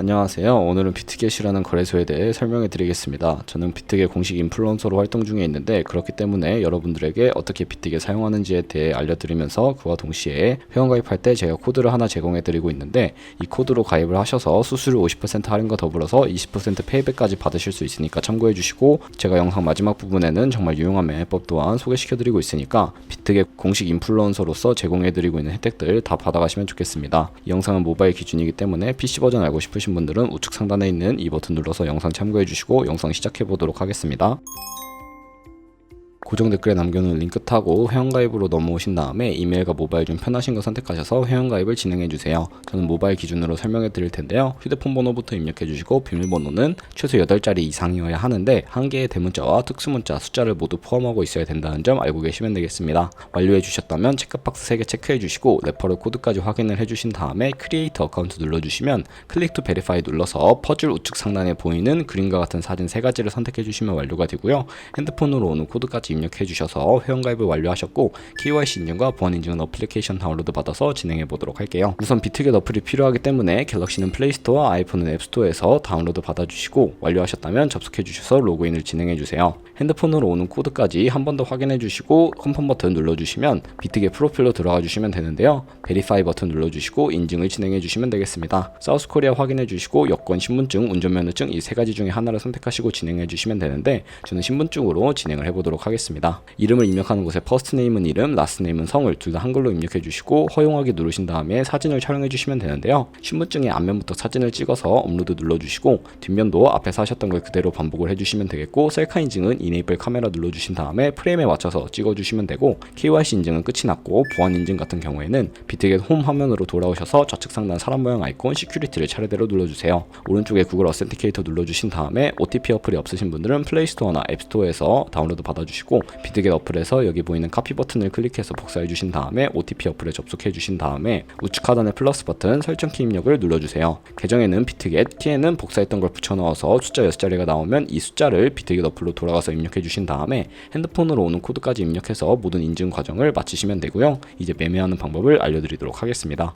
안녕하세요. 오늘은 비트겟이라는 거래소에 대해 설명해 드리겠습니다. 저는 비트겟 공식 인플루언서로 활동 중에 있는데 그렇기 때문에 여러분들에게 어떻게 비트겟 사용하는지에 대해 알려드리면서 그와 동시에 회원가입할 때 제가 코드를 하나 제공해 드리고 있는데 이 코드로 가입을 하셔서 수수료 50% 할인과 더불어서 20% 페이백까지 받으실 수 있으니까 참고해 주시고, 제가 영상 마지막 부분에는 정말 유용한 매매법 또한 소개시켜 드리고 있으니까 비트겟 공식 인플루언서로서 제공해 드리고 있는 혜택들 다 받아가시면 좋겠습니다. 이 영상은 모바일 기준이기 때문에 PC 버전 알고 싶으신 분들은 우측 상단에 있는 이 버튼 눌러서 영상 참고해 주시고 영상 시작해 보도록 하겠습니다. 고정 댓글에 남겨놓은 링크 타고 회원가입으로 넘어오신 다음에 이메일과 모바일 중 편하신 거 선택하셔서 회원가입을 진행해주세요. 저는 모바일 기준으로 설명해 드릴 텐데요. 휴대폰 번호부터 입력해 주시고 비밀번호는 최소 8자리 이상이어야 하는데 한 개의 대문자와 특수문자 숫자를 모두 포함하고 있어야 된다는 점 알고 계시면 되겠습니다. 완료해 주셨다면 체크박스 3개 체크해 주시고 레퍼럴 코드까지 확인을 해 주신 다음에 크리에이터 어카운트 눌러주시면 클릭 투 베리파이 눌러서 퍼즐 우측 상단에 보이는 그림과 같은 사진 3가지를 선택해 주시면 완료가 되고요. 핸드폰으로 오는 코드까지 입력해 주셔서 회원가입을 완료하셨고 KYC 인증과 보안 인증은 어플리케이션 다운로드 받아서 진행해 보도록 할게요. 우선 비트겟 어플이 필요하기 때문에 갤럭시는 플레이스토어, 아이폰은 앱스토어에서 다운로드 받아주시고 완료하셨다면 접속해 주셔서 로그인을 진행해 주세요. 핸드폰으로 오는 코드까지 한 번 더 확인해 주시고 컨펌 버튼 눌러주시면 비트겟 프로필로 들어가 주시면 되는데요. 베리파이 버튼 눌러주시고 인증을 진행해 주시면 되겠습니다. 사우스코리아 확인해 주시고 여권, 신분증, 운전면허증 이 3가지 중에 하나를 선택하시고 진행해 주시면 되는데 저는 신분증으로 진행을 해보도록 하겠습니다. 이름을 입력하는 곳에 퍼스트 네임은 이름, 라스트 네임은 성을 둘 다 한글로 입력해 주시고 허용하기 누르신 다음에 사진을 촬영해 주시면 되는데요. 신분증의 앞면부터 사진을 찍어서 업로드 눌러주시고 뒷면도 앞에서 하셨던 걸 그대로 반복을 해주시면 되겠고, 셀카 인증은 이네이블 카메라 눌러주신 다음에 프레임에 맞춰서 찍어주시면 되고, KYC 인증은 끝이 났고 보안 인증 같은 경우에는 비트겟 홈 화면으로 돌아오셔서 좌측 상단 사람 모양 아이콘 시큐리티를 차례대로 눌러주세요. 오른쪽에 구글 어센티케이터 눌러주신 다음에 OTP 어플이 없으신 분들은 플레이스토어나 앱스토어에서 다운로드 받아주시고 비트겟 어플에서 여기 보이는 카피 버튼을 클릭해서 복사해 주신 다음에 OTP 어플에 접속해 주신 다음에 우측 하단의 플러스 버튼 설정 키 입력을 눌러주세요. 계정에는 비트겟, 키에는 복사했던 걸 붙여 넣어서 숫자 6자리가 나오면 이 숫자를 비트겟 어플로 돌아가서 입력해 주신 다음에 핸드폰으로 오는 코드까지 입력해서 모든 인증 과정을 마치시면 되고요. 이제 매매하는 방법을 알려드리도록 하겠습니다.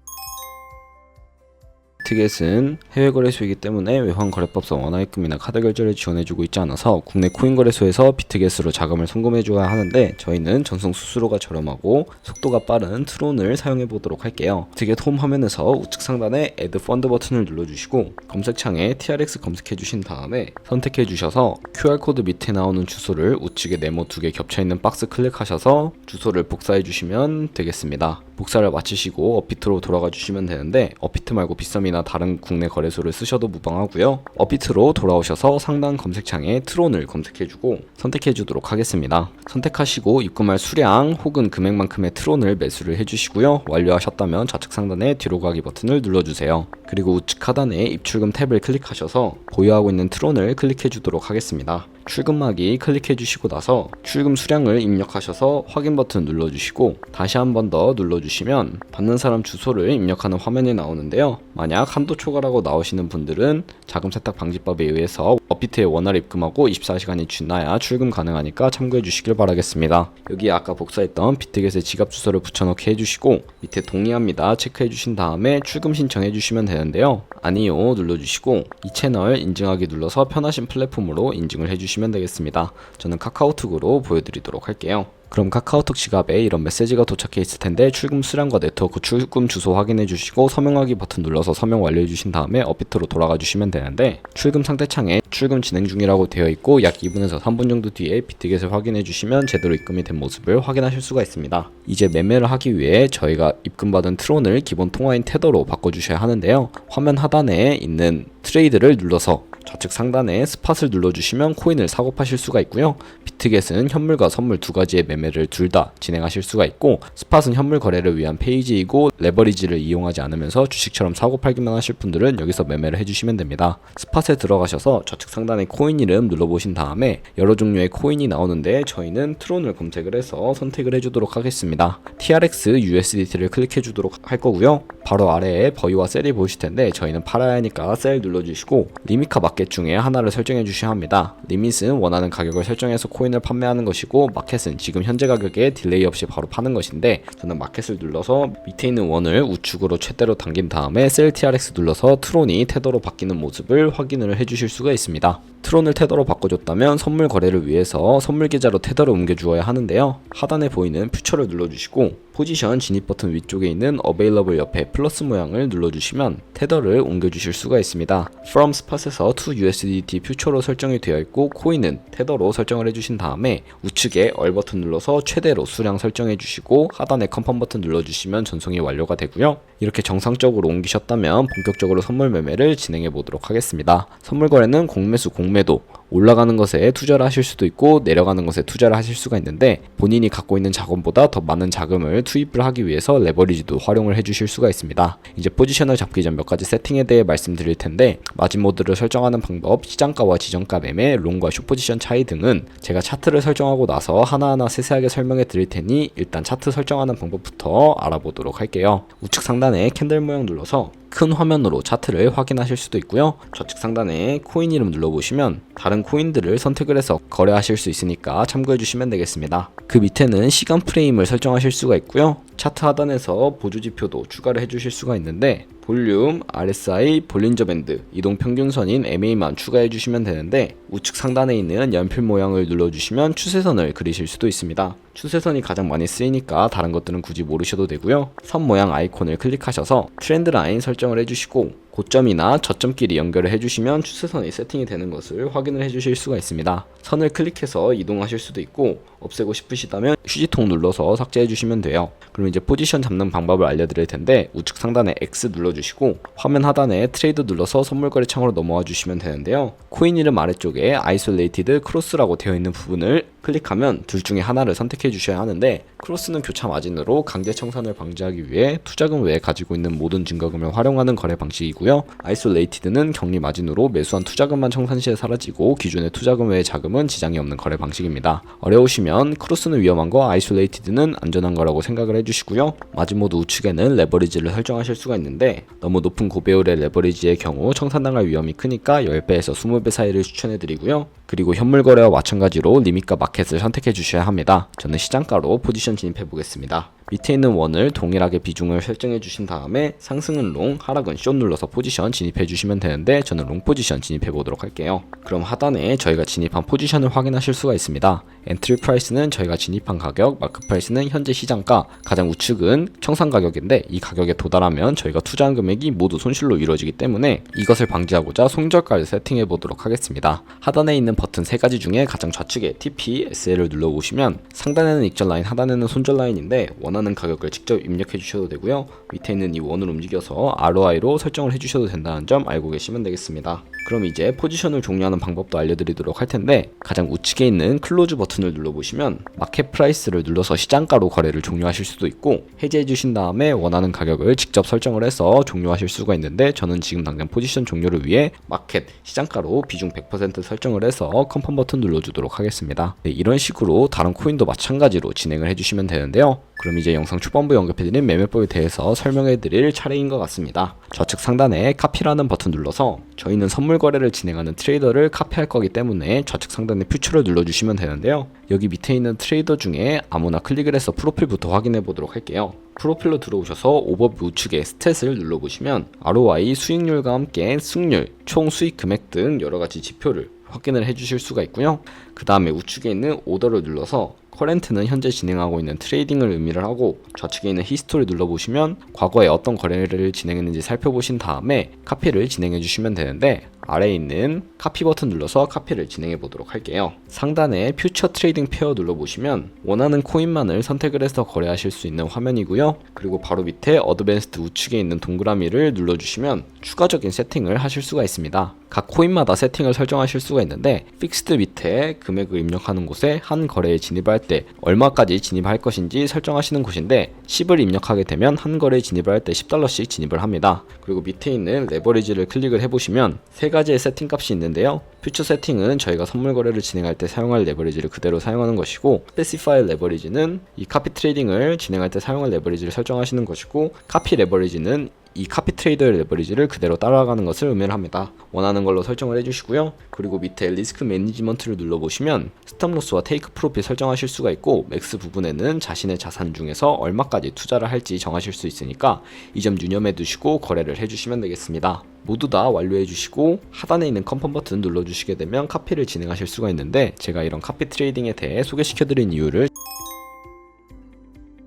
비트겟은 해외 거래소이기 때문에 외환 거래법상 원화입금이나 카드 결제를 지원해주고 있지 않아서 국내 코인 거래소에서 비트겟으로 자금을 송금해줘야 하는데 저희는 전송 수수료가 저렴하고 속도가 빠른 트론을 사용해 보도록 할게요. 비트겟 홈 화면에서 우측 상단에 Add Fund 버튼을 눌러주시고 검색창에 TRX 검색해 주신 다음에 선택해 주셔서 QR코드 밑에 나오는 주소를 우측에 네모 2개 겹쳐있는 박스 클릭하셔서 주소를 복사해 주시면 되겠습니다. 복사를 마치시고 업비트로 돌아가 주시면 되는데 업비트 말고 빗썸이나 다른 국내 거래소를 쓰셔도 무방하고요. 업비트로 돌아오셔서 상단 검색창에 트론을 검색해주고 선택해주도록 하겠습니다. 선택하시고 입금할 수량 혹은 금액만큼의 트론을 매수를 해주시고요. 완료하셨다면 좌측 상단에 뒤로 가기 버튼을 눌러주세요. 그리고 우측 하단에 입출금 탭을 클릭하셔서 보유하고 있는 트론을 클릭해주도록 하겠습니다. 출금하기 클릭해 주시고 나서 출금 수량을 입력하셔서 확인 버튼 눌러주시고 다시 한 번 더 눌러주시면 받는 사람 주소를 입력하는 화면이 나오는데요. 만약 한도 초과라고 나오시는 분들은 자금 세탁 방지법에 의해서 업비트에 원화를 입금하고 24시간이 지나야 출금 가능하니까 참고해 주시길 바라겠습니다. 여기에 아까 복사했던 비트겟의 지갑 주소를 붙여넣기 해주시고 밑에 동의합니다 체크해 주신 다음에 출금 신청해 주시면 되는데요. 아니요 눌러주시고 이 채널 인증하기 눌러서 편하신 플랫폼으로 인증을 해주시면 되겠습니다. 저는 카카오톡으로 보여드리도록 할게요. 그럼 카카오톡 지갑에 이런 메시지가 도착해 있을 텐데 출금 수량과 네트워크 출금 주소 확인해 주시고 서명하기 버튼 눌러서 서명 완료해 주신 다음에 업비트로 돌아가 주시면 되는데 출금 상태 창에 출금 진행 중이라고 되어 있고 약 2분에서 3분 정도 뒤에 비트겟을 확인해 주시면 제대로 입금이 된 모습을 확인하실 수가 있습니다. 이제 매매를 하기 위해 저희가 입금받은 트론을 기본 통화인 테더로 바꿔주셔야 하는데요. 화면 하단에 있는 트레이드를 눌러서 좌측 상단에 스팟을 눌러주시면 코인을 사고 파실 수가 있고요. 비트겟은 현물과 선물 2가지의 매매를 둘 다 진행하실 수가 있고, 스팟은 현물 거래를 위한 페이지이고 레버리지를 이용하지 않으면서 주식처럼 사고 팔기만 하실 분들은 여기서 매매를 해주시면 됩니다. 스팟에 들어가셔서 좌측 상단에 코인 이름 눌러보신 다음에 여러 종류의 코인이 나오는데 저희는 트론을 검색을 해서 선택을 해주도록 하겠습니다. TRX USDT를 클릭해 주도록 할 거고요. 바로 아래에 버이와 셀이 보이실 텐데 저희는 팔아야 하니까 셀 눌러주시고 리미카 맞게 마켓 중에 하나를 설정해 주셔야 합니다. 리밋은 원하는 가격을 설정해서 코인을 판매하는 것이고, 마켓은 지금 현재 가격에 딜레이 없이 바로 파는 것인데, 저는 마켓을 눌러서 밑에 있는 원을 우측으로 최대로 당긴 다음에 셀 TRX 눌러서 트론이 테더로 바뀌는 모습을 확인을 해주실 수가 있습니다. 트론을 테더로 바꿔줬다면 선물 거래를 위해서 선물 계좌로 테더를 옮겨 주어야 하는데요. 하단에 보이는 퓨처를 눌러주시고 포지션 진입 버튼 위쪽에 있는 Available 옆에 플러스 모양을 눌러주시면 테더를 옮겨주실 수가 있습니다. From Spot에서 to USDT 퓨처로 설정이 되어 있고, 코인은 테더로 설정을 해주신 다음에 우측에 얼 버튼 눌러서 최대로 수량 설정해 주시고 하단에 컨펌 버튼 눌러주시면 전송이 완료가 되고요. 이렇게 정상적으로 옮기셨다면 본격적으로 선물 매매를 진행해 보도록 하겠습니다. 선물 거래는 공매수 공매도, 올라가는 것에 투자를 하실 수도 있고 내려가는 것에 투자를 하실 수가 있는데, 본인이 갖고 있는 자금보다 더 많은 자금을 투입을 하기 위해서 레버리지도 활용을 해주실 수가 있습니다. 이제 포지션을 잡기 전 몇 가지 세팅에 대해 말씀드릴 텐데, 마진 모드를 설정하는 방법, 시장가와 지정가 매매, 롱과 숏 포지션 차이 등은 제가 차트를 설정하고 나서 하나하나 세세하게 설명해 드릴 테니 일단 차트 설정하는 방법부터 알아보도록 할게요. 우측 상단에 캔들 모양 눌러서 큰 화면으로 차트를 확인하실 수도 있고요. 좌측 상단에 코인 이름 눌러보시면 다른 코인들을 선택을 해서 거래하실 수 있으니까 참고해 주시면 되겠습니다. 그 밑에는 시간 프레임을 설정하실 수가 있고요. 차트 하단에서 보조 지표도 추가를 해주실 수가 있는데, 볼륨, RSI, 볼린저 밴드, 이동 평균선인 MA만 추가해 주시면 되는데, 우측 상단에 있는 연필 모양을 눌러주시면 추세선을 그리실 수도 있습니다. 추세선이 가장 많이 쓰이니까 다른 것들은 굳이 모르셔도 되고요. 선 모양 아이콘을 클릭하셔서 트렌드 라인 설정을 해주시고 고점이나 저점끼리 연결을 해주시면 추세선이 세팅이 되는 것을 확인을 해주실 수가 있습니다. 선을 클릭해서 이동하실 수도 있고, 없애고 싶으시다면 휴지통 눌러서 삭제해 주시면 돼요. 그럼 이제 포지션 잡는 방법을 알려드릴 텐데, 우측 상단에 X 눌러주시고 화면 하단에 트레이드 눌러서 선물 거래 창으로 넘어와 주시면 되는데요. 코인 이름 아래쪽에 Isolated Cross라고 되어 있는 부분을 클릭하면 둘 중에 하나를 선택해 주셔야 하는데, 크로스는 교차 마진으로 강제 청산을 방지하기 위해 투자금 외에 가지고 있는 모든 증거금을 활용하는 거래 방식이고요. 아이솔레이티드는 격리 마진으로 매수한 투자금만 청산 시에 사라지고 기존의 투자금 외의 자금은 지장이 없는 거래 방식입니다. 어려우시면 크로스는 위험한 거, 아이솔레이티드는 안전한 거라고 생각을 해주시고요. 마진 모드 우측에는 레버리지를 설정하실 수가 있는데, 너무 높은 고배율의 레버리지의 경우 청산당할 위험이 크니까 10배에서 20배 사이를 추천해 드리고요. 그리고 현물 거래와 마찬가지로 리밋과 마켓을 선택해 주셔야 합니다. 저는 시장가로 포지션 진입해 보겠습니다. 밑에 있는 원을 동일하게 비중을 설정해 주신 다음에 상승은 롱, 하락은 숏 눌러서 포지션 진입해 주시면 되는데, 저는 롱 포지션 진입해 보도록 할게요. 그럼 하단에 저희가 진입한 포지션을 확인하실 수가 있습니다. 엔트리 프라이스는 저희가 진입한 가격, 마크 프라이스는 현재 시장가, 가장 우측은 청산 가격인데 이 가격에 도달하면 저희가 투자한 금액이 모두 손실로 이루어지기 때문에 이것을 방지하고자 손절가를 세팅해 보도록 하겠습니다. 하단에 있는 버튼 3가지 중에 가장 좌측에 TP, SL을 눌러보시면 상단에는 익절 라인, 하단에는 손절 라인인데 원하는 가격을 직접 입력해 주셔도 되고요. 밑에 있는 이 원을 움직여서 ROI로 설정을 해 주셔도 된다는 점 알고 계시면 되겠습니다. 그럼 이제 포지션을 종료하는 방법도 알려드리도록 할 텐데, 가장 우측에 있는 클로즈 버튼을 눌러보시면 마켓 프라이스를 눌러서 시장가로 거래를 종료하실 수도 있고, 해제해 주신 다음에 원하는 가격을 직접 설정을 해서 종료하실 수가 있는데, 저는 지금 당장 포지션 종료를 위해 마켓 시장가로 비중 100% 설정을 해서 컨펌 버튼 눌러주도록 하겠습니다. 네, 이런 식으로 다른 코인도 마찬가지로 진행을 해주시면 되는데요. 그럼 이제 영상 초반부에 언급해드린 매매법에 대해서 설명해드릴 차례인 것 같습니다. 좌측 상단에 카피라는 버튼 눌러서 저희는 선물 거래를 진행하는 트레이더를 카피할 거기 때문에 좌측 상단에 퓨처를 눌러주시면 되는데요. 여기 밑에 있는 트레이더 중에 아무나 클릭을 해서 프로필부터 확인해 보도록 할게요. 프로필로 들어오셔서 오버뷰 우측에 스탯을 눌러보시면 ROI, 수익률과 함께 승률, 총 수익 금액 등 여러가지 지표를 확인을 해주실 수가 있고요. 그 다음에 우측에 있는 오더를 눌러서 커렌트는 현재 진행하고 있는 트레이딩을 의미를 하고, 좌측에 있는 히스토리 눌러보시면 과거에 어떤 거래를 진행했는지 살펴보신 다음에 카피를 진행해 주시면 되는데, 아래에 있는 카피 버튼 눌러서 카피를 진행해 보도록 할게요. 상단에 퓨처 트레이딩 페어 눌러보시면 원하는 코인만을 선택을 해서 거래하실 수 있는 화면이고요. 그리고 바로 밑에 어드밴스드 우측에 있는 동그라미를 눌러주시면 추가적인 세팅을 하실 수가 있습니다. 각 코인마다 세팅을 설정하실 수가 있는데, 픽스드 밑에 금액을 입력하는 곳에 한 거래에 진입할 때 얼마까지 진입할 것인지 설정하시는 곳인데, 10을 입력하게 되면 한 거래에 진입을 할 때 $10씩 진입을 합니다. 그리고 밑에 있는 레버리지를 클릭을 해보시면 3가지의 세팅 값이 있는데요. 퓨처 세팅은 저희가 선물 거래를 진행할 때 사용할 레버리지를 그대로 사용하는 것이고, 스페시파이 레버리지는 이 카피 트레이딩을 진행할 때 사용할 레버리지를 설정하시는 것이고, 카피 레버리지는 이 카피 트레이더의 레버리지를 그대로 따라가는 것을 의미합니다. 원하는 걸로 설정을 해주시고요. 그리고 밑에 리스크 매니지먼트를 눌러보시면 스탑로스와 테이크 프로핏 설정하실 수가 있고, 맥스 부분에는 자신의 자산 중에서 얼마까지 투자를 할지 정하실 수 있으니까 이 점 유념해 두시고 거래를 해주시면 되겠습니다. 모두 다 완료해 주시고 하단에 있는 컨펌 버튼 눌러주시게 되면 카피를 진행하실 수가 있는데, 제가 이런 카피 트레이딩에 대해 소개시켜 드린 이유를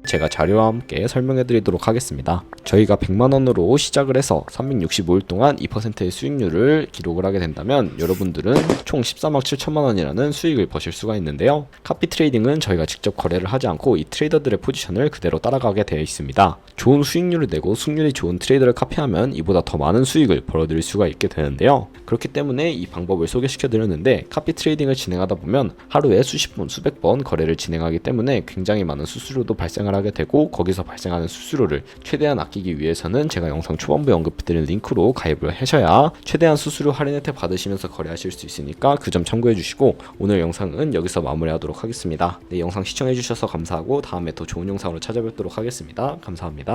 제가 자료와 함께 설명해 드리도록 하겠습니다. 저희가 100만원으로 시작을 해서 365일 동안 2%의 수익률을 기록을 하게 된다면 여러분들은 총 14만 7천만원이라는 수익을 버실 수가 있는데요. 카피 트레이딩은 저희가 직접 거래를 하지 않고 이 트레이더들의 포지션을 그대로 따라가게 되어 있습니다. 좋은 수익률을 내고 승률이 좋은 트레이더를 카피하면 이보다 더 많은 수익을 벌어들일 수가 있게 되는데요. 그렇기 때문에 이 방법을 소개시켜 드렸는데, 카피 트레이딩을 진행하다 보면 하루에 수십 번, 수백 번 거래를 진행하기 때문에 굉장히 많은 수수료도 발생을 하게 되고, 거기서 발생하는 수수료를 최대한 아끼기 위해서는 제가 영상 초반부에 언급드린 링크로 가입을 하셔야 최대한 수수료 할인 혜택 받으시면서 거래하실 수 있으니까 그 점 참고해 주시고, 오늘 영상은 여기서 마무리하도록 하겠습니다. 네, 영상 시청해 주셔서 감사하고 다음에 더 좋은 영상으로 찾아뵙도록 하겠습니다. 감사합니다.